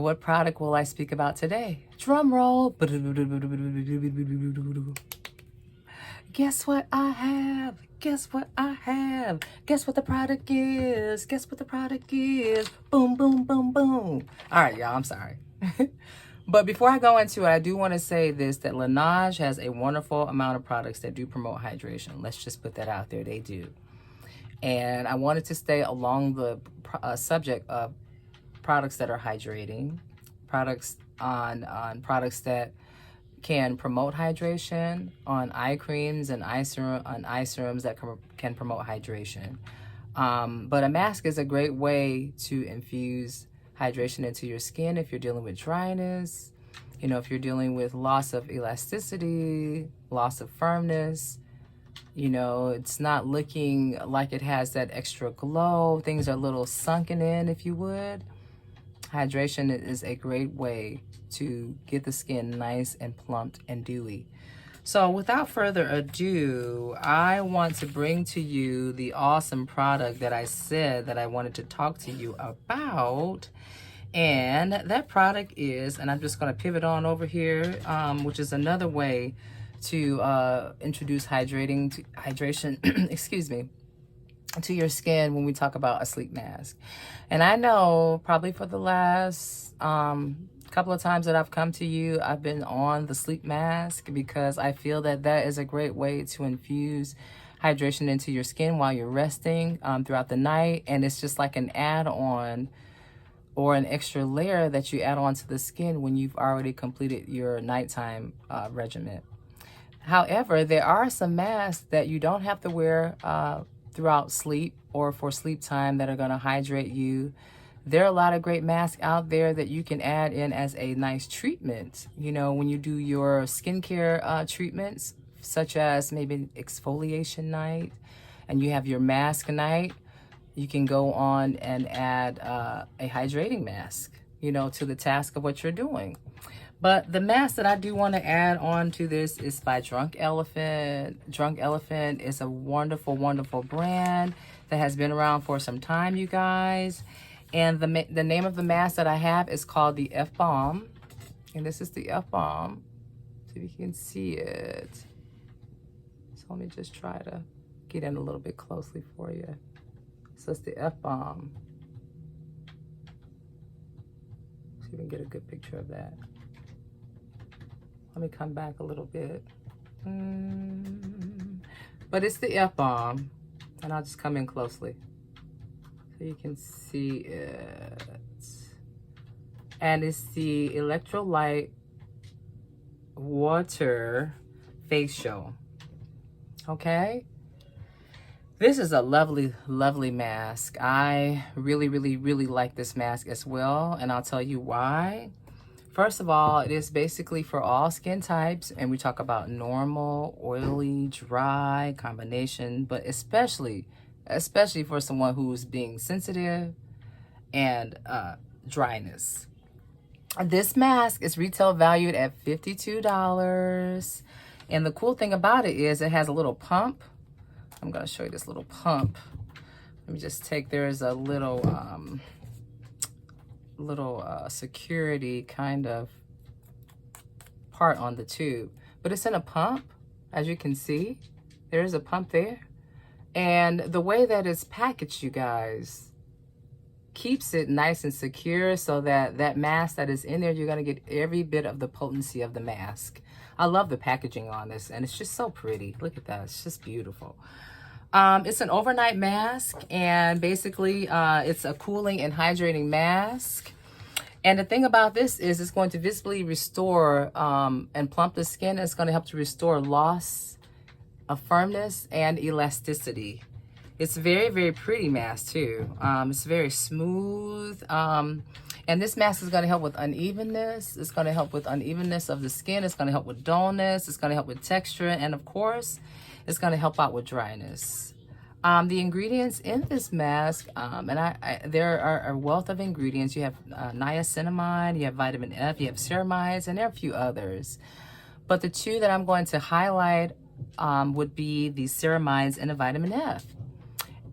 What product will I speak about today? Drum roll. Guess what I have? Guess what I have? Guess what the product is? Guess what the product is? Boom, boom, boom, boom. All right, y'all, I'm sorry. But before I go into it, I do want to say this, that Laneige has a wonderful amount of products that do promote hydration. Let's just put that out there. They do. And I wanted to stay along the subject of products that are hydrating, products on products that can promote hydration, on eye creams and eye serums that can promote hydration. But a mask is a great way to infuse hydration into your skin if you're dealing with dryness, you know, if you're dealing with loss of elasticity, loss of firmness, you know, it's not looking like it has that extra glow, things are a little sunken in, if you would. Hydration is a great way to get the skin nice and plumped and dewy. So without further ado, I want to bring to you the awesome product that I said that I wanted to talk to you about. And that product is, and I'm just going to pivot on over here, which is another way to introduce hydration, excuse me, to your skin when we talk about a sleep mask. And I know probably for the last couple of times that I've come to you, I've been on the sleep mask because I feel that that is a great way to infuse hydration into your skin while you're resting throughout the night. And it's just like an add-on or an extra layer that you add on to the skin when you've already completed your nighttime regimen. However, there are some masks that you don't have to wear throughout sleep or for sleep time that are going to hydrate you. There are a lot of great masks out there that you can add in as a nice treatment. You know, when you do your skincare treatments, such as maybe exfoliation night, and you have your mask night, you can go on and add a hydrating mask, you know, to the task of what you're doing. But the mask that I do want to add on to this is by Drunk Elephant. Drunk Elephant is a wonderful, wonderful brand that has been around for some time, you guys. And the name of the mask that I have is called the F-Bomb. And this is the F-Bomb. See if you can see it. So let me just try to get in a little bit closely for you. So it's the F-Bomb. See if we can get a good picture of that. Let me come back a little bit. But it's the F-Bomb. And I'll just come in closely so you can see it. And it's the Electrolyte Water Facial. Okay? This is a lovely, lovely mask. I really, really, really like this mask as well. And I'll tell you why. First of all, it is basically for all skin types. And we talk about normal, oily, dry, combination. But especially for someone who's being sensitive and dryness. This mask is retail valued at $52. And the cool thing about it is it has a little pump. I'm going to show you this little pump. Let me just take, there's a little security kind of part on the tube. But it's in a pump, as you can see. There is a pump there. And the way that it's packaged, you guys, keeps it nice and secure so that that mask that is in there, you're going to get every bit of the potency of the mask. I love the packaging on this, and it's just so pretty. Look at that. It's just beautiful. It's an overnight mask, and basically it's a cooling and hydrating mask. And the thing about this is it's going to visibly restore and plump the skin. It's going to help to restore loss of firmness and elasticity. It's a very, very pretty mask too. It's very smooth. And this mask is going to help with unevenness. It's going to help with unevenness of the skin. It's going to help with dullness. It's going to help with texture. And of course, it's going to help out with dryness. The ingredients in this mask, there are a wealth of ingredients. You have niacinamide, you have vitamin F, you have ceramides, and there are a few others. But the two that I'm going to highlight would be the ceramides and the vitamin F.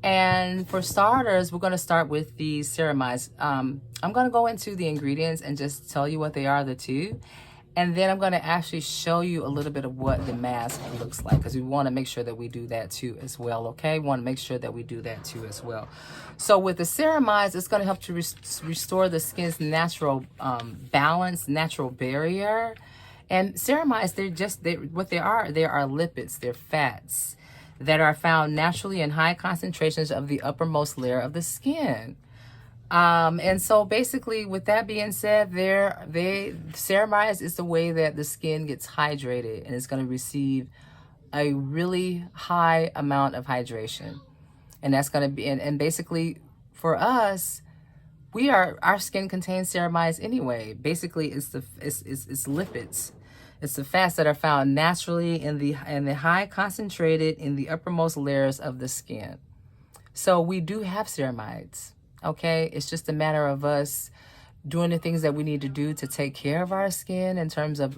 And for starters, we're going to start with the ceramides. I'm going to go into the ingredients and just tell you what they are, the two. And then I'm going to actually show you a little bit of what the mask looks like, because we want to make sure that we do that too as well, okay? We want to make sure that we do that too as well. So with the ceramides, it's going to help to restore the skin's natural balance, natural barrier. And ceramides, what they are lipids, they're fats that are found naturally in high concentrations of the uppermost layer of the skin. And so basically, with that being said, ceramides is the way that the skin gets hydrated, and it's going to receive a really high amount of hydration. And that's going to be, and basically for us, our skin contains ceramides anyway. Basically, it's lipids. It's the fats that are found naturally in the high concentrated in the uppermost layers of the skin. So we do have ceramides. Okay, it's just a matter of us doing the things that we need to do to take care of our skin in terms of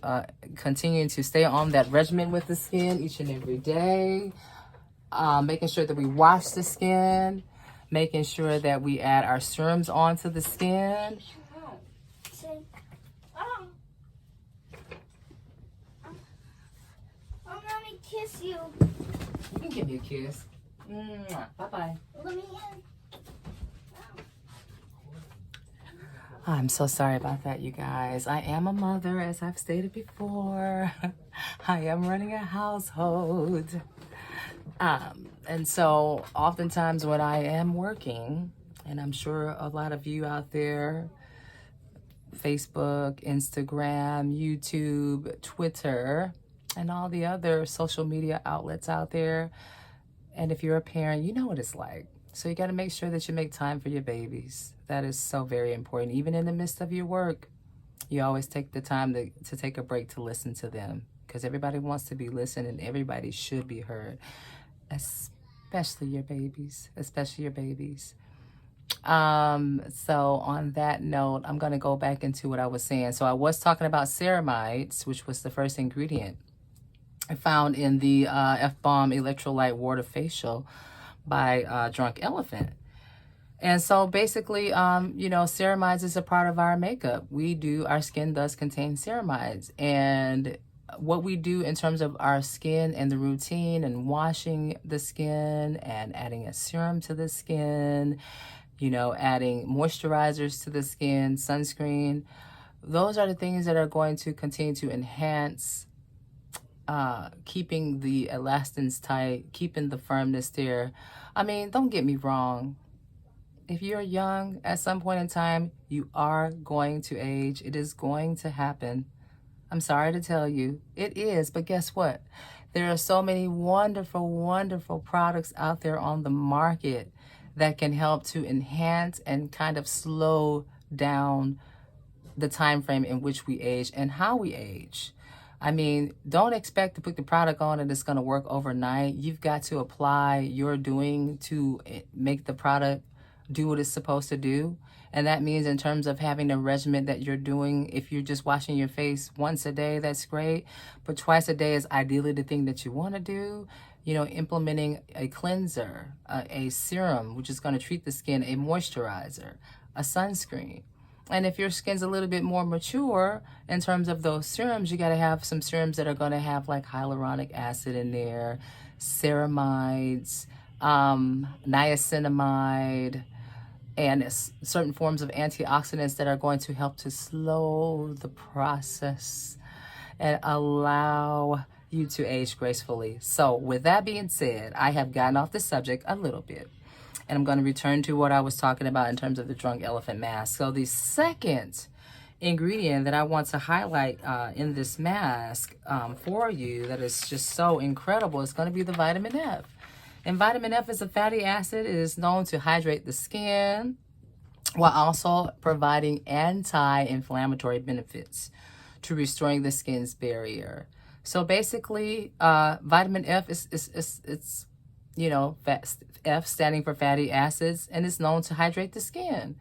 continuing to stay on that regimen with the skin each and every day, making sure that we wash the skin, making sure that we add our serums onto the skin. Let me kiss you. You can give me a kiss. Bye-bye. Let me I'm so sorry about that, you guys. I am a mother, as I've stated before. I am running a household. And so oftentimes when I am working, and I'm sure a lot of you out there, Facebook, Instagram, YouTube, Twitter, and all the other social media outlets out there, and if you're a parent, you know what it's like. So you got to make sure that you make time for your babies. That is so very important. Even in the midst of your work, you always take the time to take a break to listen to them, because everybody wants to be listened and everybody should be heard, especially your babies, So on that note, I'm going to go back into what I was saying. So I was talking about ceramides, which was the first ingredient I found in the F-Bomb Electrolyte Water Facial by Drunk Elephant. And so basically, ceramides is a part of our makeup. Our skin does contain ceramides. And what we do in terms of our skin and the routine and washing the skin and adding a serum to the skin, adding moisturizers to the skin, sunscreen, those are the things that are going to continue to enhance keeping the elastins tight, keeping the firmness there. I mean, don't get me wrong. If you're young, at some point in time, you are going to age. It is going to happen. I'm sorry to tell you, it is. But guess what? There are so many wonderful, wonderful products out there on the market that can help to enhance and kind of slow down the time frame in which we age and how we age. I mean, don't expect to put the product on and it's going to work overnight. You've got to apply your doing to make the product do what it's supposed to do. And that means in terms of having a regimen that you're doing, if you're just washing your face once a day, that's great. But twice a day is ideally the thing that you want to do. Implementing a cleanser, a serum, which is going to treat the skin, a moisturizer, a sunscreen. And if your skin's a little bit more mature in terms of those serums, you got to have some serums that are going to have like hyaluronic acid in there, ceramides, niacinamide, and certain forms of antioxidants that are going to help to slow the process and allow you to age gracefully. So with that being said, I have gotten off the subject a little bit. And I'm going to return to what I was talking about in terms of the Drunk Elephant mask. So the second ingredient that I want to highlight in this mask for you that is just so incredible is going to be the vitamin F. And vitamin F is a fatty acid. It is known to hydrate the skin while also providing anti-inflammatory benefits to restoring the skin's barrier. So basically, vitamin F is F standing for fatty acids, and it's known to hydrate the skin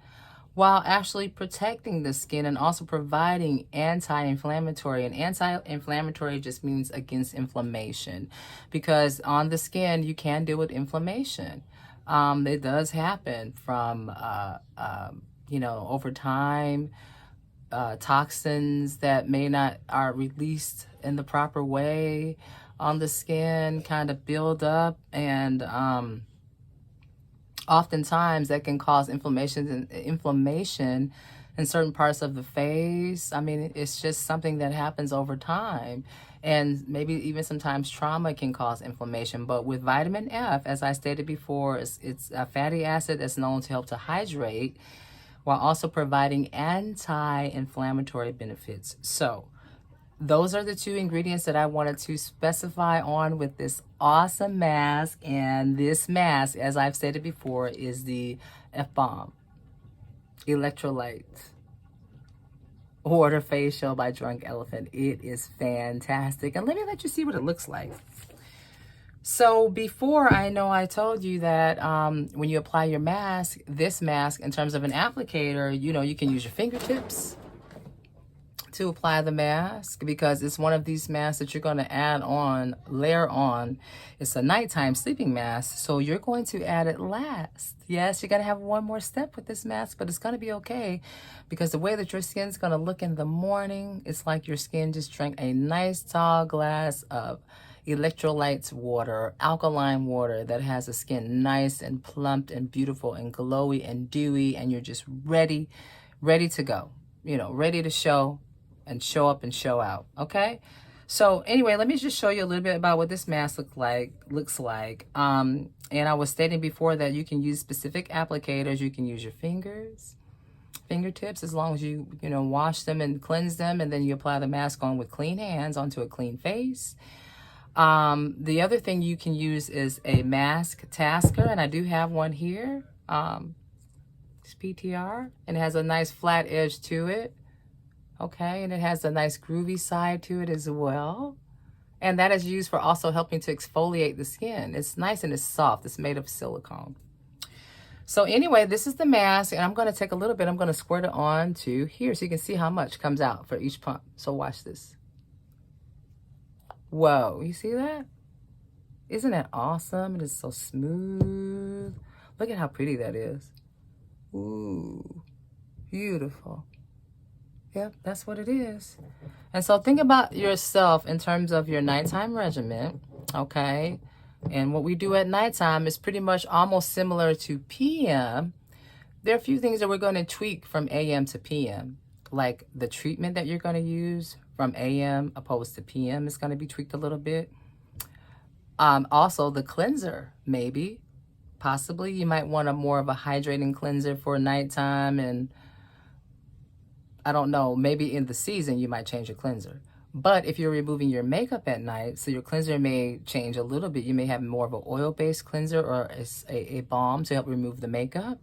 while actually protecting the skin and also providing anti-inflammatory. And anti-inflammatory just means against inflammation, because on the skin you can deal with inflammation. It does happen from, over time, toxins that may not are released in the proper way on the skin kind of build up, and oftentimes that can cause inflammation in certain parts of the face. I mean, it's just something that happens over time. And maybe even sometimes trauma can cause inflammation. But with vitamin F, as I stated before, it's a fatty acid that's known to help to hydrate while also providing anti-inflammatory benefits. So those are the two ingredients that I wanted to specify on with this awesome mask. And this mask, as I've stated before, is the F-Bomb Electrolyte Water Facial by Drunk Elephant. It is fantastic. And let me let you see what it looks like. So before, I know I told you that when you apply your mask, this mask, in terms of an applicator, you can use your fingertips to apply the mask, because it's one of these masks that you're going to layer on. It's a nighttime sleeping mask, so you're going to add it last. Yes, you're going to have one more step with this mask, but it's going to be okay, because the way that your skin's going to look in the morning, it's like your skin just drank a nice tall glass of electrolytes water, alkaline water that has the skin nice and plumped and beautiful and glowy and dewy, and you're just ready to go, ready to show up and show out. Okay, so anyway, let me just show you a little bit about what this mask looks like. And I was stating before that you can use specific applicators. You can use your fingertips, as long as you wash them and cleanse them, and then you apply the mask on with clean hands onto a clean face. The other thing you can use is a mask tasker, and I do have one here. It's PTR, and it has a nice flat edge to it. Okay, and it has a nice groovy side to it as well. And that is used for also helping to exfoliate the skin. It's nice and it's soft. It's made of silicone. So anyway, this is the mask, and I'm going to take a little bit. I'm going to squirt it on to here so you can see how much comes out for each pump. So watch this. Whoa, you see that? Isn't that awesome? It is so smooth. Look at how pretty that is. Ooh, beautiful. Yep, that's what it is. And so think about yourself in terms of your nighttime regimen, okay? And what we do at nighttime is pretty much almost similar to PM. There are a few things that we're going to tweak from AM to PM, like the treatment that you're going to use from AM opposed to PM is going to be tweaked a little bit. Also, the cleanser, possibly. You might want more of a hydrating cleanser for nighttime, and I don't know, maybe in the season you might change your cleanser. But if you're removing your makeup at night, so your cleanser may change a little bit. You may have more of an oil-based cleanser or a balm to help remove the makeup.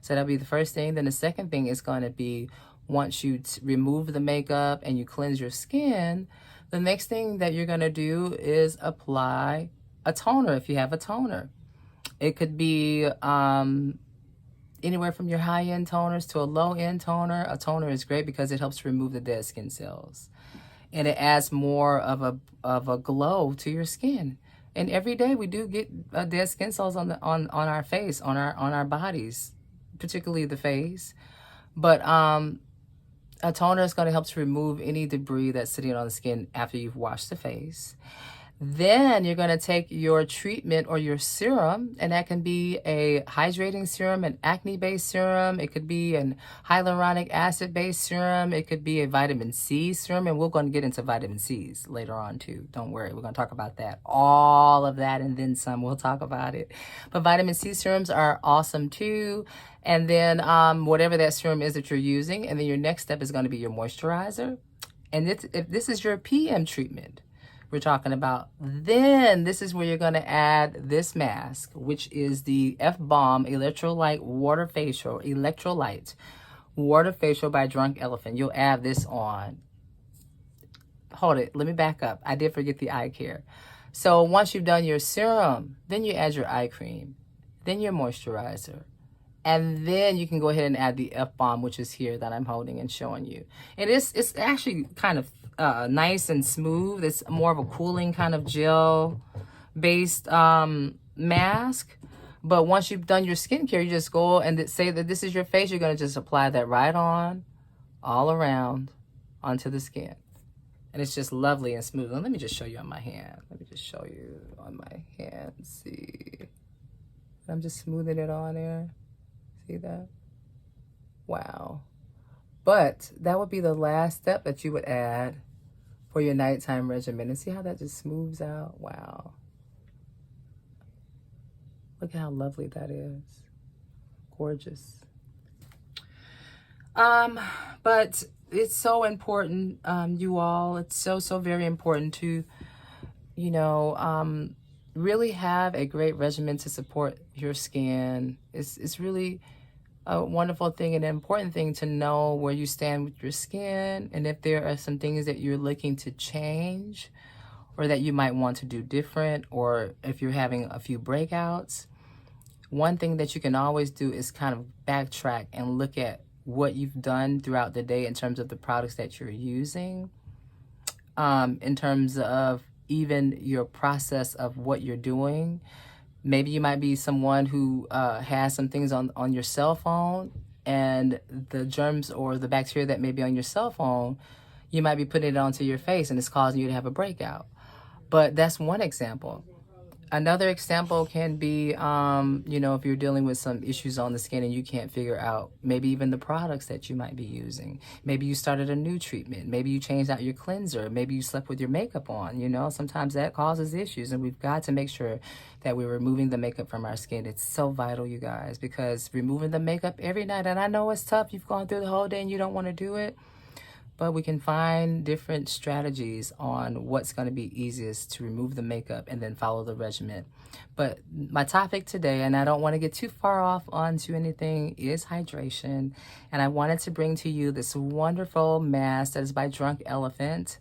So that'll be the first thing. Then the second thing is going to be, once you remove the makeup and you cleanse your skin, the next thing that you're going to do is apply a toner if you have a toner. It could be anywhere from your high-end toners to a low-end toner. A toner is great because it helps remove the dead skin cells, and it adds more of a glow to your skin. And every day we do get dead skin cells on our face, on our bodies, particularly the face. But a toner is going to help to remove any debris that's sitting on the skin after you've washed the face. Then you're going to take your treatment or your serum, and that can be a hydrating serum, an acne-based serum. It could be an hyaluronic acid-based serum. It could be a vitamin C serum, and we're going to get into vitamin C's later on too. Don't worry, we're going to talk about that. All of that and then some, we'll talk about it. But vitamin C serums are awesome too. And then whatever that serum is that you're using, and then your next step is going to be your moisturizer. And if this is your PM treatment we're talking about, then this is where you're going to add this mask, which is the F-Bomb Electrolyte Water Facial, Electrolyte Water Facial by Drunk Elephant. You'll add this on. Hold it, let me back up. I did forget the eye care. So once you've done your serum, then you add your eye cream, then your moisturizer, and then you can go ahead and add the F-Bomb, which is here that I'm holding and showing you. And it's actually kind of nice and smooth. It's more of a cooling kind of gel-based mask. But once you've done your skincare, you just go and say that this is your face. You're going to just apply that right on, all around, onto the skin. And it's just lovely and smooth. And let me just show you on my hand. Let me just show you on my hand. See? I'm just smoothing it on there. See that? Wow. But that would be the last step that you would add for your nighttime regimen. And see how that just smooths out? Wow. Look how lovely that is. Gorgeous. But it's so important, you all. It's so very important to, you know, really have a great regimen to support your skin. It's really a wonderful thing and an important thing to know where you stand with your skin, and if there are some things that you're looking to change or that you might want to do different, or if you're having a few breakouts. One thing that you can always do is kind of backtrack and look at what you've done throughout the day in terms of the products that you're using, in terms of even your process of what you're doing. Maybe you might be someone who has some things on your cell phone, and the germs or the bacteria that may be on your cell phone, you might be putting it onto your face and it's causing you to have a breakout. But that's one example. Another example can be, you know, if you're dealing with some issues on the skin and you can't figure out maybe even the products that you might be using. Maybe you started a new treatment. Maybe you changed out your cleanser. Maybe you slept with your makeup on. You know, sometimes that causes issues, and we've got to make sure that we're removing the makeup from our skin. It's so vital, you guys, because removing the makeup every night, and I know it's tough. You've gone through the whole day and you don't want to do it. But we can find different strategies on what's going to be easiest to remove the makeup and then follow the regimen. But my topic today, and I don't want to get too far off onto anything, is hydration. And I wanted to bring to you this wonderful mask that is by Drunk Elephant.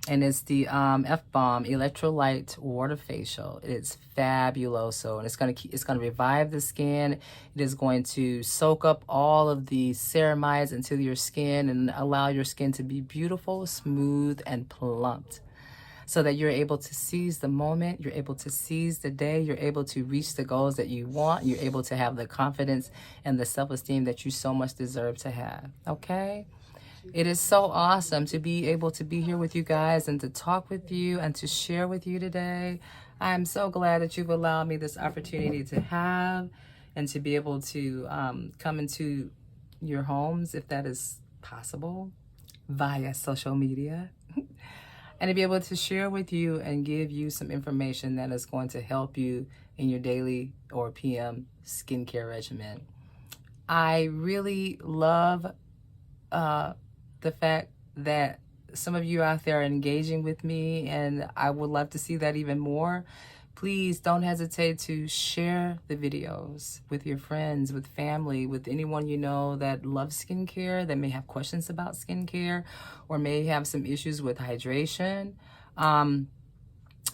And it's the F-Bomb Electrolyte Water Facial. It's fabuloso, and it's gonna revive the skin. It is going to soak up all of the ceramides into your skin and allow your skin to be beautiful, smooth, and plumped, so that you're able to seize the moment, you're able to seize the day, you're able to reach the goals that you want, you're able to have the confidence and the self-esteem that you so much deserve to have. Okay? It is so awesome to be able to be here with you guys and to talk with you and to share with you today. I'm so glad that you've allowed me this opportunity to have and to be able to come into your homes, if that is possible, via social media, and to be able to share with you and give you some information that is going to help you in your daily or PM skincare regimen. I really love the fact that some of you out there are engaging with me, and I would love to see that even more. Please don't hesitate to share the videos with your friends, with family, with anyone you know that loves skincare, that may have questions about skincare, or may have some issues with hydration.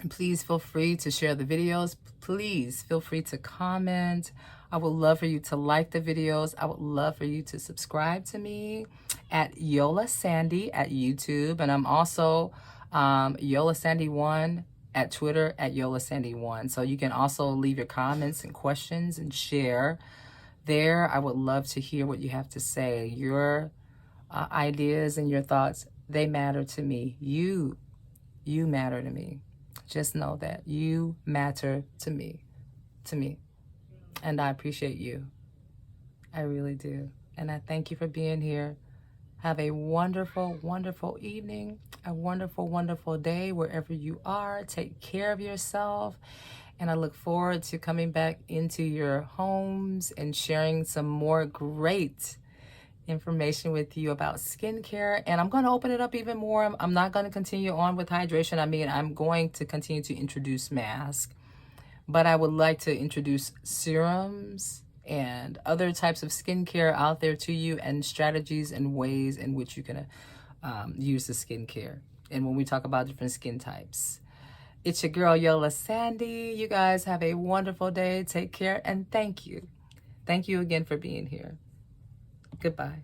Please feel free to share the videos. Please feel free to comment. I would love for you to like the videos. I would love for you to subscribe to me at Yolasandy at YouTube. And I'm also Yolasandy1 at Twitter at Yolasandy1. So you can also leave your comments and questions and share there. I would love to hear what you have to say. Your ideas and your thoughts, they matter to me. You matter to me. Just know that you matter to me. And I appreciate you. I really do. And I thank you for being here. Have a wonderful, wonderful evening, a wonderful, wonderful day wherever you are. Take care of yourself. And I look forward to coming back into your homes and sharing some more great information with you about skincare. And I'm going to open it up even more. I'm not going to continue on with hydration. I mean, I'm going to continue to introduce masks, but I would like to introduce serums and other types of skincare out there to you, and strategies and ways in which you can use the skincare. And when we talk about different skin types, it's your girl Yolasandy. You guys have a wonderful day. Take care, and thank you. Thank you again for being here. Goodbye.